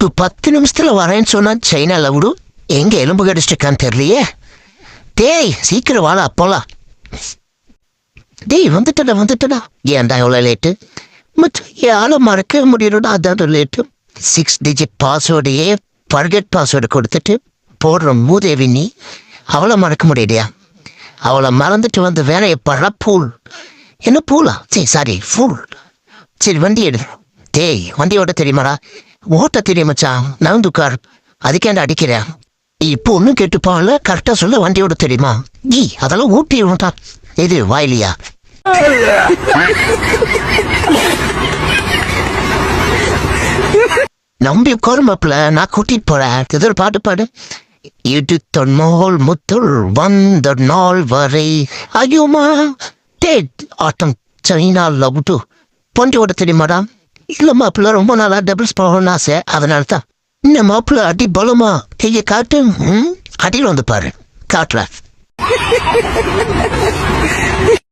ஒரு 10 நிமிஷத்துல வரேன்னு சொன்னா சைனால விடு. எங்க எலும்பு கடிச்சிருக்கான்னு தெரியலையே. டேய் சீக்கிரம் வாடா போலாம். டேய் வந்துட்டடா. ஏன்டா எவ்வளோ லேட்டு? யாரும் மறக்க முடியணும்னா அதான் லேட்டு. 6 டிஜிட் பாஸ்வேர்டையே ஃபர்கெட் பாஸ்வேர்டு கொடுத்துட்டு போடுற மூதேவி நீ. அவளை மறக்க முடியலையா? அவளை மறந்துட்டு வந்து வேலையை படுற பூல். என்ன பூலா? Sorry pool. சரி வண்டி எடு. டேய் வண்டி ஓட்ட தெரியுமாடா? ஓட்ட தெரியும் மச்சான். நவுந்து உட்கார். அதுக்கேண்டா அடிக்கிறேன். இப்போ ஒன்றும் கேட்டுப்பான்ல, கரெக்டாக சொல்ல வண்டி ஓட்ட தெரியுமா? அதெல்லாம் ஊட்டி விட்டா. இது வாயிலியா? நம்பி உட்காரு மாப்பிள்ள, நான் கூட்டிட்டு போறேன். ஏதோ ஒரு பாட்டு பாடு. இடுத்த நாள் முத்தல் வந்த நாள் வரை ஐயோமா. ஆட்டம் சைனால விட்டு பொண்டி ஓட தெரியுமாடா? இல்ல மாப்பிள்ள, ரொம்ப நாளா டபுள்ஸ் போகணும்னு ஆசை, அதனால தான். இந்த மாப்பிள்ள அடி பலமா கையை காட்டு. அடியில் வந்து பாரு காட்டுற.